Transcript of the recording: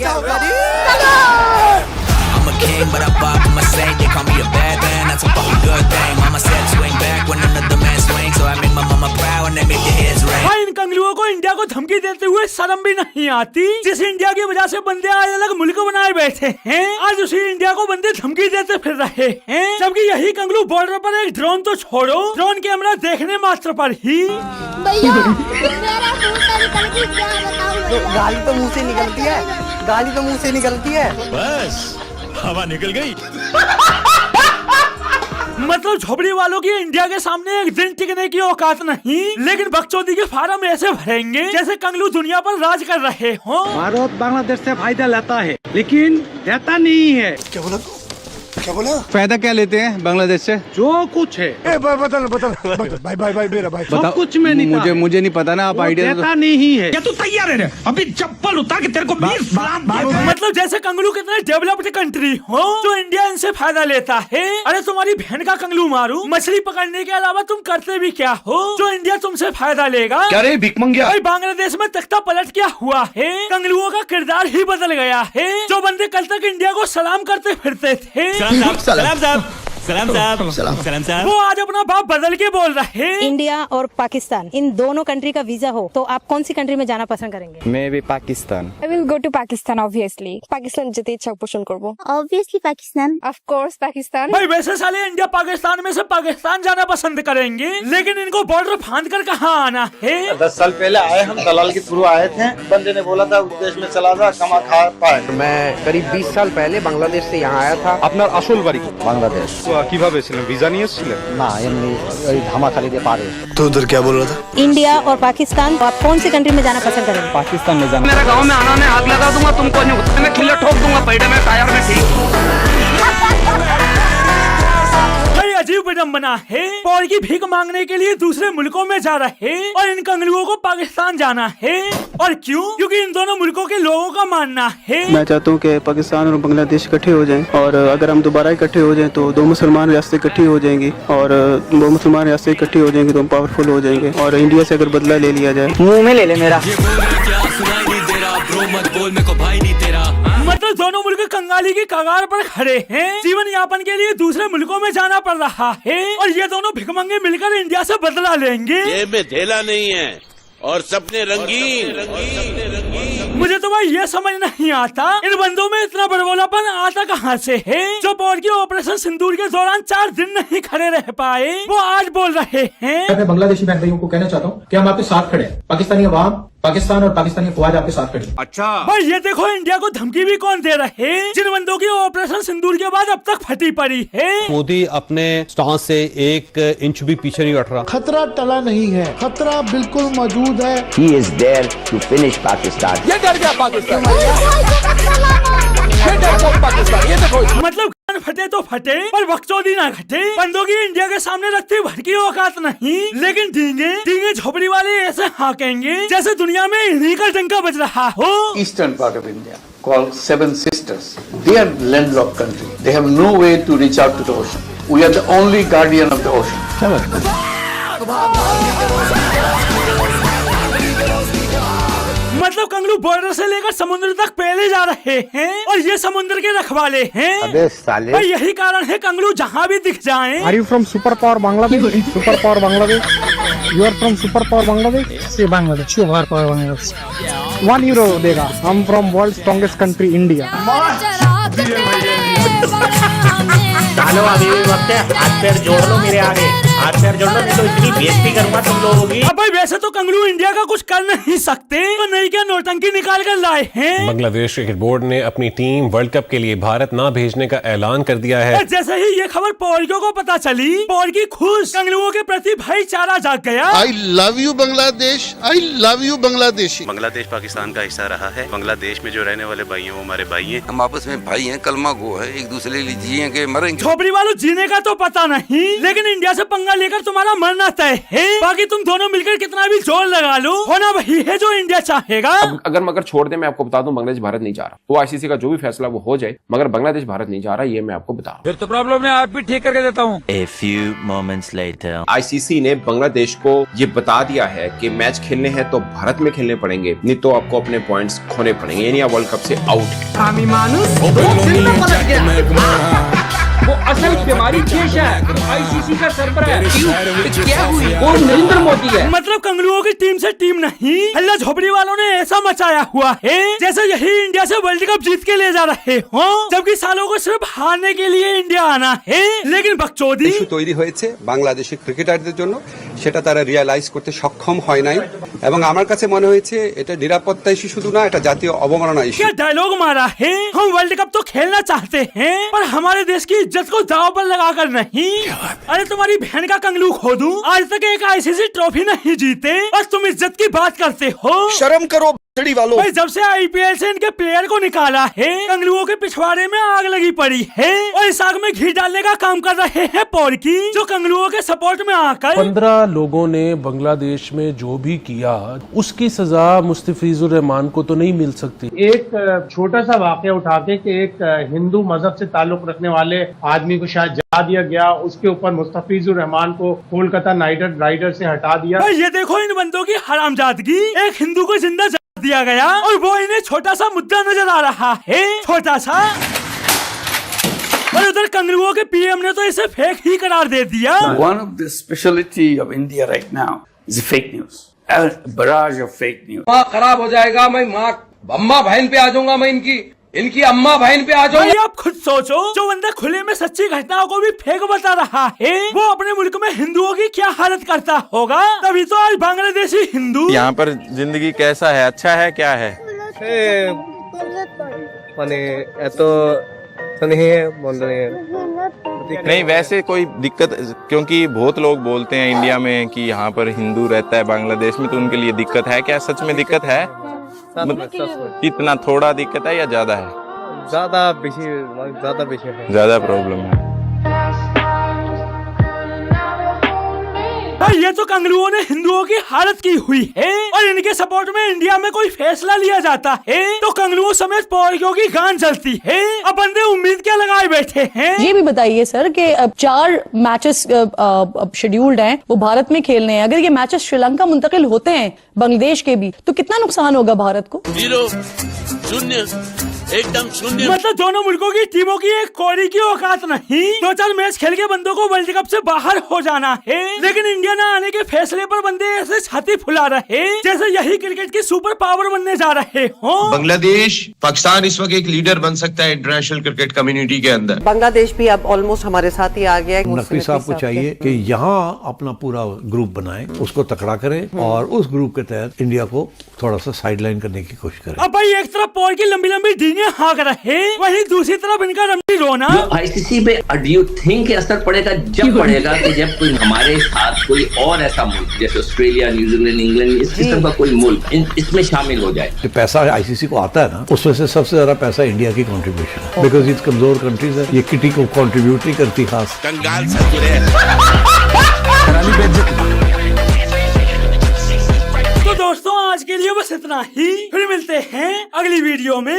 I'm a king, but I bow to my saint. They call me a bad man, that's a fucking good thing. Mama said swing back when another man swings, so I make my mama proud and they make the heads ring. भाई इन कंगलुओं को India को धमकी देते हुए शर्म भी नहीं आती, जिस इंडिया की वजह से बंदे आज अलग मुल्क बनाए बैठे हैं, आज उसी इंडिया को बंदे धमकी देते फिर रहे हैं, जबकि यही कंगलू बॉर्डर पर एक ड्रोन तो छोड़ो, ड्रोन कैमरा देखने मात्र पर ही भैया मेरा मुंह से निकल के क्या बताऊं। गाली तो मुंह से निकलती है, गाली तो मुंह से निकलती है। बस हवा निकल गई। मतलब झोपड़ी वालों की इंडिया के सामने एक दिन टिकने की औकात नहीं, लेकिन बकचोदी के फार्म ऐसे भरेंगे जैसे कंगलू दुनिया पर राज कर रहे हो। भारत बांग्लादेश से फायदा लेता है लेकिन देता नहीं है। क्या बोला? क्या बोला? फायदा क्या लेते हैं बांग्लादेश से? जो कुछ है बदल भाई मेरा भाई सब कुछ में नहीं मुझे नहीं पता ना, आप आइडिया देता नहीं है। क्या तू तैयार है? अभी चप्पल उतार के तेरे को 20 लाख मतलब जैसे कंगलू कितने डेवलप्ड कंट्री हो जो इंडिया इनसे फायदा लेता है। अरे तुम्हारी बहन का कंगलू मारू, मछली पकड़ने के अलावा तुम करते भी क्या हो जो इंडिया तुमसे फायदा लेगा? क्या रे भिखमंगिया? भाई बांग्लादेश में तख्ता पलट क्या हुआ है, कंगलुओं का किरदार ही बदल गया है। जो बंदे कल तक इंडिया को सलाम करते फिरते थे, सलाम साहब वो आज अपना बाप बदल के बोल रहे। इंडिया और पाकिस्तान इन दोनों कंट्री का वीजा हो तो आप कौन सी कंट्री में जाना पसंद करेंगे? मैं भी Pakistan. I will go to Pakistan obviously. Pakistan যেতে ইচ্ছা পোষণ করব। Obviously Pakistan. Of course Pakistan. भाई वैसे साले इंडिया पाकिस्तान में से पाकिस्तान जाना पसंद करेंगे, लेकिन इनको बॉर्डर फांद कर कहाँ आना है? 10 साल पहले आए हम, दलाल के थ्रू आए थे। बंदे ने बोला था उस देश में चला जा, कमा खा पाए। मैं करीब 20 साल पहले बांग्लादेश से यहाँ आया था। আপনার আসল বাড়ি बांग्लादेश কিভাবে ছিলেন? ভিসা নিয়ে এসেছিলেন? ना एमनी धामाखाली दे पारे। तो उधर क्या बोल रहा था? इंडिया और पाकिस्तान, तो आप कौन सी कंट्री में जाना पसंद करेंगे? पाकिस्तान में जाना। मेरे गाँव में आना ने आग लगा दूंगा, तुमको नहीं मैं खिल्ला ठोक दूंगा पैडे में टायर में ठीक। अजीब विडम्बना है, पौर की भीख मांगने के लिए दूसरे मुल्कों में जा रहे और इन कंगलुओं को पाकिस्तान जाना है। और क्यों? क्योंकि इन दोनों मुल्कों के लोगों का मानना है। मैं चाहता हूँ कि पाकिस्तान और बांग्लादेश इकट्ठे हो जाएं, और अगर हम दोबारा इकट्ठे हो जाएं तो दो मुसलमान रियासतें इकट्ठी हो जाएंगी, और दो मुसलमान रियासतें इकट्ठी हो जाएंगी तो हम पावरफुल हो जाएंगे। और इंडिया से अगर बदला ले लिया जाए, मुंह में ले ले मेरा। मतलब दोनों मुल्क कंगाली की कगार पर खड़े हैं, जीवन यापन के लिए दूसरे मुल्कों में जाना पड़ रहा है, और ये दोनों भिखमंगे मिलकर इंडिया से बदला लेंगे। ये में धेला नहीं है और सपने रंगीन। मुझे तो भाई ये समझ नहीं आता इन बंदों में इतना बड़बोलापन आता कहाँ से है, जो पौर की ऑपरेशन सिंदूर के दौरान 4 दिन नहीं खड़े रह पाए, वो आज बोल रहे हैं। मैं बांग्लादेशी बहन भाइयों को कहना चाहता हूँ कि हम आपके साथ खड़े हैं। पाकिस्तानी अवाम, पाकिस्तान और पाकिस्तानी अफवाज आपके साथ खड़ी। अच्छा भाई ये देखो इंडिया को धमकी भी कौन दे रहे, जिन बंदों की ऑपरेशन सिंदूर के बाद अब तक फटी पड़ी है। मोदी अपने स्टांस से 1 इंच भी पीछे नहीं हट रहा। खतरा टला नहीं है, खतरा बिल्कुल मौजूद है। He is there to finish Pakistan. ये डर गया पाकिस्तान। ये डर पाकिस्तान। ये देखो मतलब फटे तो फटे पर बकचोदी ना घटे। बंदों की इंडिया के सामने रखते भर की औकात नहीं, लेकिन डींगे झोपड़ी वाले ऐसे हाकेंगे जैसे दुनिया में इन्हीं का डंका बज रहा हो। Eastern part of India, called Seven Sisters. They are landlocked country. They have no way to reach out to the ocean. We are the only guardian of the ocean. मतलब कंगलू बॉर्डर से लेकर समुद्र तक पहले जा रहे हैं और ये समुद्र के रखवाले हैं। अबे साले। भाई यही कारण है कंगलू जहाँ भी दिख जाएं। Are you from super power Bangladesh? Super power Bangladesh? You are from super power Bangladesh? See Bangladesh. Super power Bangladesh. €1 देगा। I'm from world's strongest country India. चलो अभी भी वक्त है, हाथ पैर जोड़ लो मेरे आगे, हाथ पैर जोड़ लो, नहीं तो इतनी बेइज्जती करूंगा तुम लोगों की। अब भाई वैसे तो कंगलू इंडिया का कुछ कर नहीं सकते, तो नहीं क्या नौटंकी निकाल कर लाए हैं। बांग्लादेश क्रिकेट बोर्ड ने अपनी टीम वर्ल्ड कप के लिए भारत ना भेजने का ऐलान कर दिया है। जैसे ही ये खबर पौड़ियों को पता चली, पौड़की खुश, कंगलुओं के प्रति भाईचारा जाग गया। I love you Bangladesh, I love you Bangladeshi. Bangladesh Pakistan का हिस्सा रहा है। बांग्लादेश में जो रहने वाले भाई हैं वो हमारे भाई हैं। हम आपस में भाई हैं, कलमा गो है, एक दूसरे के लिए जिए के मरेंगे। झोपड़ी वालों जीने का तो पता नहीं, लेकिन इंडिया से पंगा पंगा लेकर तुम्हारा मरना तय है। बाकी तुम दोनों मिलकर कितना भी जोर लगा लो, होना वही है जो इंडिया चाहेगा। अगर मगर छोड़ दे, मैं आपको बता दूं बांग्लादेश भारत नहीं जा रहा। वो आईसीसी का जो भी फैसला वो हो जाए, मगर बांग्लादेश भारत नहीं जा रहा, ये मैं आपको बता। फिर तो प्रॉब्लम है, आप भी ठीक करके देता हूँ। A few moments later. ICC ने बांग्लादेश को ये बता दिया है कि मैच खेलने हैं तो भारत में खेलने पड़ेंगे, नहीं तो आपको अपने पॉइंट्स खोने पड़ेंगे, यानी आप वर्ल्ड कप से आउट है। वो असल बीमारी पेश है। आईसीसी का सरबराह क्या हुई? वो नरेंद्र मोदी है। मतलब कंगलुओं की टीम से टीम नहीं, हल्ला झोपड़ी वालों ने ऐसा मचाया हुआ है जैसे यही इंडिया से वर्ल्ड कप जीत के ले जा रहे हो, जबकि सालों को सिर्फ हारने के लिए इंडिया आना है। लेकिन बकचोदी তৈরি হয়েছে বাংলাদেশের ক্রিকেটারদের জন্য, সেটা তারা রিয়ালাইজ করতে সক্ষম হয় নাই এবং আমার কাছে মনে হয়েছে এটা নিরাপত্তা ইস্যু শুধু না, এটা জাতীয় অবমাননা ইস্যু। क्या डायलॉग मारा है, हम वर्ल्ड कप तो खेलना चाहते हैं पर हमारे देश की इज्जत को दांव पर लगाकर नहीं। अरे तुम्हारी बहन का कंगलू खो दूं, आज तक एक आईसीसी ट्रॉफी नहीं जीते और तुम इज्जत की बात करते हो। शर्म करो वालों। भाई जब से आईपीएल से इनके प्लेयर को निकाला है, कंगलुओं के पिछवाड़े में आग लगी पड़ी है और इस आग में घी डालने का काम कर रहे हैं पोरकी, जो कंगलुओं के सपोर्ट में आकर 15 लोगों ने बांग्लादेश में जो भी किया उसकी सजा मुस्तफिजुर रहमान को तो नहीं मिल सकती। एक छोटा सा वाकया उठाते कि एक हिंदू मजहब से ताल्लुक रखने वाले आदमी को शायद जला दिया गया, उसके ऊपर मुस्तफिजुर रहमान को कोलकाता नाइट राइडर से हटा दिया। ये देखो इन बंदों की हरामजादगी, एक हिंदू को जिंदा दिया गया और वो इन्हें छोटा सा मुद्दा नजर आ रहा है, छोटा सा। और उधर कंगलुओं के पीएम ने तो इसे फेक ही करार दे दिया। One of the speciality of India right now is fake news, a barrage of fake news. माँ खराब हो जाएगा, मैं माँ अम्मा बहन पे आ जाऊंगा, मैं इनकी अम्मा बहन पे आ जाऊंगा। आप खुद सोचो, जो बंदा खुले में सच्ची घटनाओं को भी फेक बता रहा है, वो अपने मुल्क में हिंदुओं की क्या हालत करता होगा। तभी तो आज बांग्लादेशी हिंदू यहाँ पर जिंदगी कैसा है, अच्छा है, क्या है? नहीं वैसे कोई दिक्कत, क्योंकि बहुत लोग बोलते हैं इंडिया में कि यहाँ पर हिंदू रहता है बांग्लादेश में, तो उनके लिए दिक्कत है क्या? सच में दिक्कत है? कितना, थोड़ा दिक्कत है या ज्यादा है? ज्यादा प्रॉब्लम है। ये तो कंगलुओं ने हिंदुओं की हालत की हुई है और इनके सपोर्ट में इंडिया में कोई फैसला लिया जाता है तो कंगलुओं समेत पोरकियों की गांड जलती है। अब बंदे उम्मीद क्या लगाए बैठे हैं? ये भी बताइए सर कि अब 4 मैचेस शेड्यूल्ड हैं, वो भारत में खेलने हैं। अगर ये मैचेस श्रीलंका मुंतकिल होते हैं बांग्लादेश के भी, तो कितना नुकसान होगा भारत को? 0 शून्य, एकदम शून्य। मतलब दोनों मुल्कों की टीमों की एक कौड़ी की औकात नहीं। 2-4 मैच खेल के बंदों को वर्ल्ड कप से बाहर हो जाना है, लेकिन इंडिया न आने के फैसले पर बंदे ऐसे छाती फुला रहे जैसे यही क्रिकेट की सुपर पावर बनने जा रहे हो। बांग्लादेश, पाकिस्तान इस वक्त एक लीडर बन सकता है इंटरनेशनल क्रिकेट कम्युनिटी के अंदर। बांग्लादेश भी अब ऑलमोस्ट हमारे साथ ही आ गया है। नकवी साहब को चाहिए कि यहाँ अपना पूरा ग्रुप बनाए, उसको तकड़ा करे और उस ग्रुप के तहत इंडिया को थोड़ा सा साइडलाइन करने की कोशिश करे। अब भाई एक तरफ पोर की लंबी लंबी डींगे हाँक रहे, वहीं दूसरी तरफ इनका रंडी रोना। आईसीसी पे डू यू थिंक असर पड़ेगा? जब पड़ेगा कि जब कोई हमारे साथ कोई और ऐसा मुल्क जैसे ऑस्ट्रेलिया, न्यूजीलैंड, इंग्लैंड, इस किस्म का कोई मुल्क इसमें शामिल हो जाए। जो पैसा आईसीसी को आता है ना, उसमें से सबसे ज्यादा पैसा इंडिया की कंट्रीब्यूशन है, बिकॉज ये कमजोर कंट्रीज है, ये किटी को कंट्रीब्यूट नहीं करती खास। कंगाल ससुरे। तो दोस्तों आज के लिए बस इतना ही, फिर मिलते हैं अगली वीडियो में।